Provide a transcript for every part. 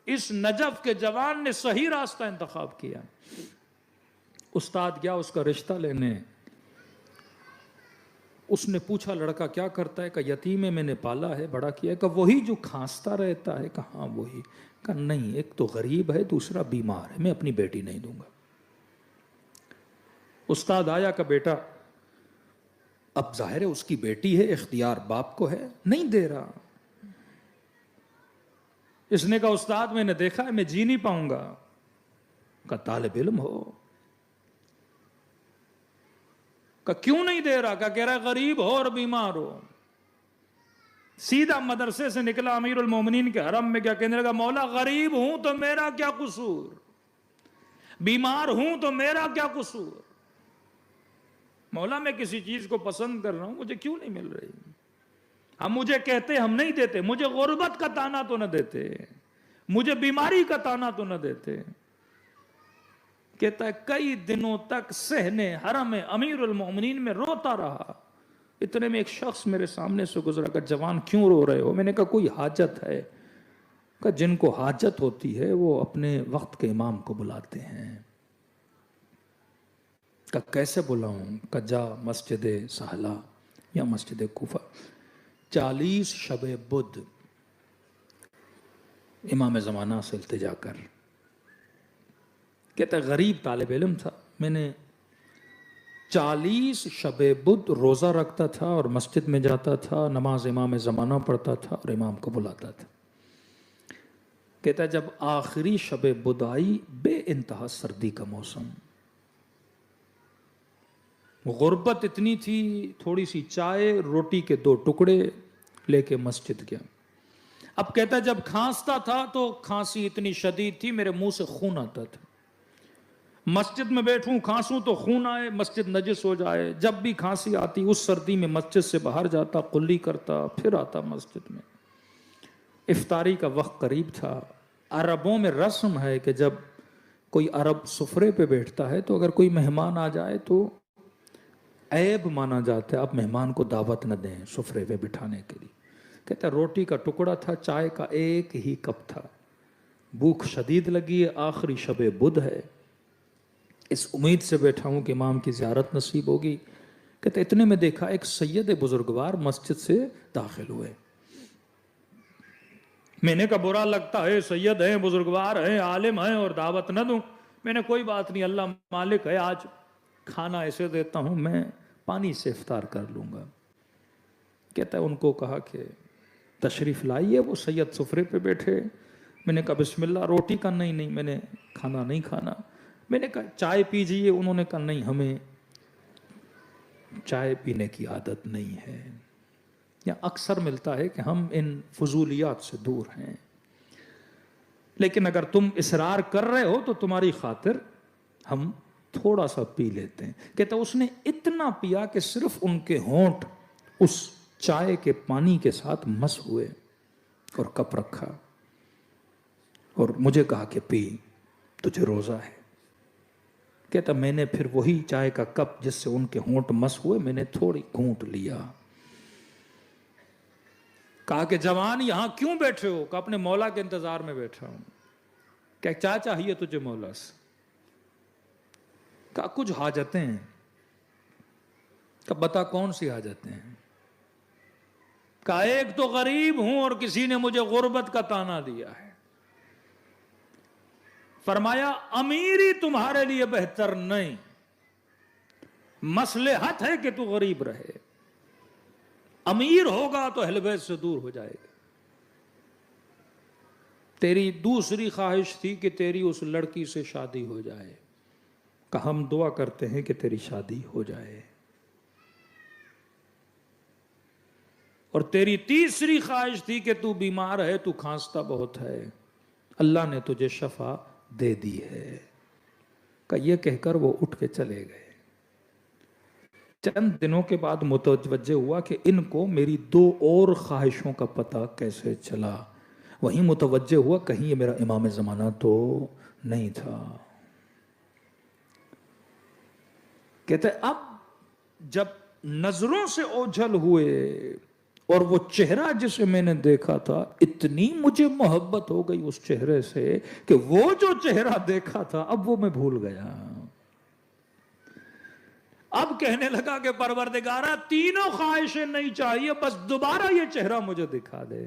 اس Najaf کے جوان نے صحیح راستہ انتخاب کیا. استاد گیا اس کا رشتہ لینے. اس نے پوچھا لڑکا کیا کرتا ہے؟ کہ یتیم ہے، میں نے پالا ہے، بڑا کیا ہے. کہ وہی جو کھانستا رہتا ہے؟ کہ ہاں وہی. کہ نہیں، ایک تو غریب ہے، دوسرا بیمار ہے، میں اپنی بیٹی نہیں دوں گا. استاد آیا کہ بیٹا، اب ظاہر ہے اس کی بیٹی ہے، اختیار باپ کو ہے، نہیں دے رہا. اس نے کہا استاد میں نے دیکھا ہے، میں جی نہیں پاؤں گا. کہ طالب علم ہو. کہ کیوں نہیں دے رہا؟ کہ کہہ رہا ہے غریب ہو اور بیمار ہو. سیدھا مدرسے سے نکلا امیر المومنین کے حرم میں، کیا کہنے لگا؟ مولا غریب ہوں تو میرا کیا قصور، بیمار ہوں تو میرا کیا قصور. مولا میں کسی چیز کو پسند کر رہا ہوں، مجھے کیوں نہیں مل رہی؟ ہم مجھے کہتے ہم نہیں دیتے، مجھے غربت کا تانا تو نہ دیتے، مجھے بیماری کا تانا تو نہ دیتے. کہتا ہے کئی دنوں تک صحن حرم امیر المومنین میں روتا رہا. اتنے میں ایک شخص میرے سامنے سے گزرا. کہ جوان کیوں رو رہے ہو؟ میں نے کہا کوئی حاجت ہے؟ کہ جن کو حاجت ہوتی ہے وہ اپنے وقت کے امام کو بلاتے ہیں. کہ کیسے بلاؤں؟ کہ جا مسجد سہلا یا مسجد کوفہ، 40 شب بدھ امام زمانہ سے التجا کر. کہتا ہے غریب طالب علم تھا، میں نے 40 شب بدھ روزہ رکھتا تھا اور مسجد میں جاتا تھا، نماز امام زمانہ پڑھتا تھا اور امام کو بلاتا تھا. کہتا ہے جب آخری شب بدھ آئی، بے انتہا سردی کا موسم، غربت اتنی تھی، تھوڑی سی چائے روٹی کے 2 ٹکڑے لے کے مسجد گیا. اب کہتا ہے جب کھانستا تھا تو کھانسی اتنی شدید تھی میرے منہ سے خون آتا تھا. مسجد میں بیٹھوں کھانسوں تو خون آئے، مسجد نجس ہو جائے. جب بھی کھانسی آتی اس سردی میں مسجد سے باہر جاتا، قلی کرتا، پھر آتا مسجد میں. افطاری کا وقت قریب تھا. عربوں میں رسم ہے کہ جب کوئی عرب سفرے پہ بیٹھتا ہے تو اگر کوئی مہمان آ جائے تو عیب مانا جاتا ہے، آپ مہمان کو دعوت نہ دیں سفرے پہ بٹھانے کے لیے. کہتا ہے روٹی کا ٹکڑا تھا، چائے کا 1 ہی کپ تھا، بھوک شدید لگی ہے، آخری شب بدھ ہے، اس امید سے بیٹھا ہوں کہ امام کی زیارت نصیب ہوگی. کہتے اتنے میں دیکھا ایک سید بزرگوار مسجد سے داخل ہوئے. میں نے کہا برا لگتا ہے، سید ہیں، بزرگوار ہیں، عالم ہیں اور دعوت نہ دوں. میں نے کوئی بات نہیں، اللہ مالک ہے، آج کھانا ایسے دیتا ہوں، میں پانی سے افطار کر لوں گا. کہتا ہے ان کو کہا کہ تشریف لائیے. وہ سید سفرے پہ بیٹھے. میں نے کہا بسم اللہ. روٹی کا نہیں میں نے کھانا نہیں کھانا. میں نے کہا چائے پیجئے. انہوں نے کہا نہیں، ہمیں چائے پینے کی عادت نہیں ہے. یا اکثر ملتا ہے کہ ہم ان فضولیات سے دور ہیں، لیکن اگر تم اصرار کر رہے ہو تو تمہاری خاطر ہم تھوڑا سا پی لیتے ہیں. کہتا اس نے اتنا پیا کہ صرف ان کے ہونٹ اس چائے کے پانی کے ساتھ مس ہوئے اور کپ رکھا اور مجھے کہا کہ پی، تجھے روزہ ہے. کہتا میں نے پھر وہی چائے کا کپ جس سے ان کے ہونٹ مس ہوئے، میں نے تھوڑی گھونٹ لیا. کہا کہ جوان یہاں کیوں بیٹھے ہو؟ کہ اپنے مولا کے انتظار میں بیٹھا ہوں. کہ کیا چاہیے تجھے مولا سے؟ کہ کچھ حاجتیں ہیں. کہ بتا کون سی حاجتیں ہیں؟ کہ ایک تو غریب ہوں اور کسی نے مجھے غربت کا تانا دیا ہے. فرمایا امیری تمہارے لیے بہتر نہیں، مصلحت ہے کہ تو غریب رہے. امیر ہوگا تو اہل بیت سے دور ہو جائے گا. تیری دوسری خواہش تھی کہ تیری اس لڑکی سے شادی ہو جائے. کہ ہم دعا کرتے ہیں کہ تیری شادی ہو جائے. اور تیری تیسری خواہش تھی کہ تو بیمار ہے، تو کھانستا بہت ہے، اللہ نے تجھے شفا دے دی ہے. کہ یہ کہہ کر وہ اٹھ کے چلے گئے. چند دنوں کے بعد متوجہ ہوا کہ ان کو میری 2 اور خواہشوں کا پتہ کیسے چلا. وہیں متوجہ ہوا کہیں یہ میرا امام زمانہ تو نہیں تھا. کہتے اب جب نظروں سے اوجھل ہوئے اور وہ چہرہ جسے میں نے دیکھا تھا، اتنی مجھے محبت ہو گئی اس چہرے سے کہ وہ جو چہرہ دیکھا تھا اب وہ میں بھول گیا۔ اب کہنے لگا کہ پروردگارا تینوں خواہشیں نہیں چاہیے، بس دوبارہ یہ چہرہ مجھے دکھا دے۔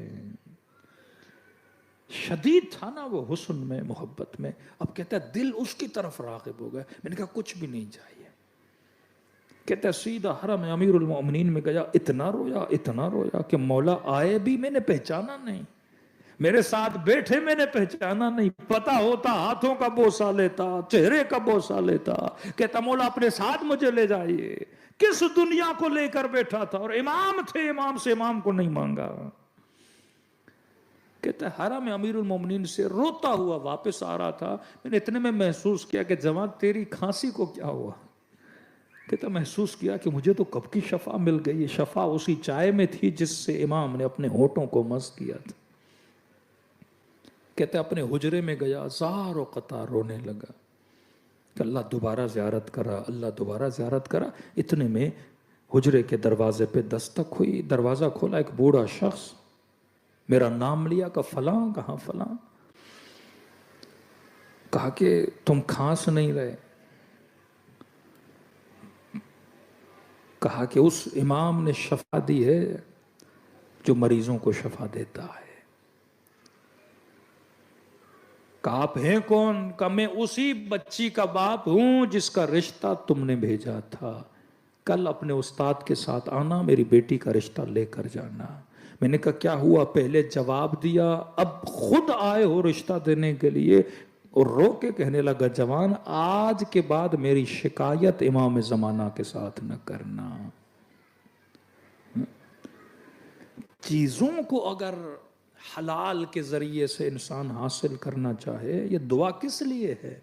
شدید تھا نا وہ حسن میں، محبت میں۔ اب کہتا ہے دل اس کی طرف راغب ہو گیا۔ میں نے کہا کچھ بھی نہیں چاہیے۔ کہتا ہے سیدھا حرم امیر المومنین میں گیا، اتنا رویا کہ مولا آئے بھی میں نے پہچانا نہیں، میرے ساتھ بیٹھے میں نے پہچانا نہیں، پتا ہوتا ہاتھوں کا بوسہ لیتا، چہرے کا بوسہ لیتا۔ کہتا مولا اپنے ساتھ مجھے لے جائیے۔ کس دنیا کو لے کر بیٹھا تھا، اور امام تھے، امام سے امام کو نہیں مانگا۔ کہتا ہے حرم امیر المومنین سے روتا ہوا واپس آ رہا تھا، میں نے اتنے میں محسوس کیا کہ جوان تیری کھانسی کو کیا ہوا؟ کہتا محسوس کیا کہ مجھے تو کب کی شفا مل گئی۔ شفا اسی چائے میں تھی جس سے امام نے اپنے ہونٹوں کو مس کیا تھا۔ کہتا اپنے حجرے میں گیا، زار و قطار رونے لگا کہ اللہ دوبارہ زیارت کرا، اللہ دوبارہ زیارت کرا۔ اتنے میں حجرے کے دروازے پہ دستک ہوئی، دروازہ کھولا، ایک بوڑھا شخص میرا نام لیا کہ فلاں، کہاں فلاں؟ کہا کہ تم کھانس نہیں رہے؟ کہا کہ اس امام نے شفا دی ہے جو مریضوں کو شفا دیتا ہے۔ کہا آپ ہیں کون؟ کہا میں اسی بچی کا باپ ہوں جس کا رشتہ تم نے بھیجا تھا، کل اپنے استاد کے ساتھ آنا، میری بیٹی کا رشتہ لے کر جانا۔ میں نے کہا کیا ہوا؟ پہلے جواب دیا، اب خود آئے ہو رشتہ دینے کے لیے؟ اور رو کے کہنے لگا جوان آج کے بعد میری شکایت امام زمانہ کے ساتھ نہ کرنا۔ چیزوں کو اگر حلال کے ذریعے سے انسان حاصل کرنا چاہے، یہ دعا کس لیے ہے؟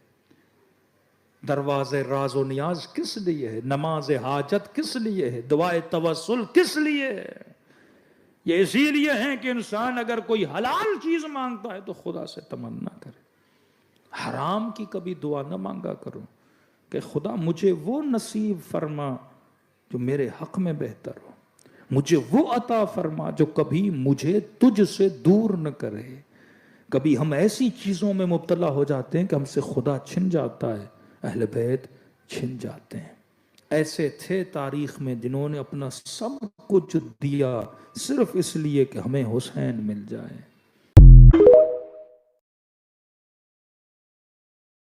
دروازے راز و نیاز کس لیے ہے؟ نماز حاجت کس لیے ہے؟ دعائے توسل کس لیے ہے؟ یہ اسی لیے ہے کہ انسان اگر کوئی حلال چیز مانگتا ہے تو خدا سے تمنا کرے، حرام کی کبھی دعا نہ مانگا کرو کہ خدا مجھے وہ نصیب فرما جو میرے حق میں بہتر ہو، مجھے وہ عطا فرما جو کبھی مجھے تجھ سے دور نہ کرے۔ کبھی ہم ایسی چیزوں میں مبتلا ہو جاتے ہیں کہ ہم سے خدا چھن جاتا ہے، اہل بیت چھن جاتے ہیں۔ ایسے تھے تاریخ میں جنہوں نے اپنا سب کچھ دیا صرف اس لیے کہ ہمیں حسین مل جائے۔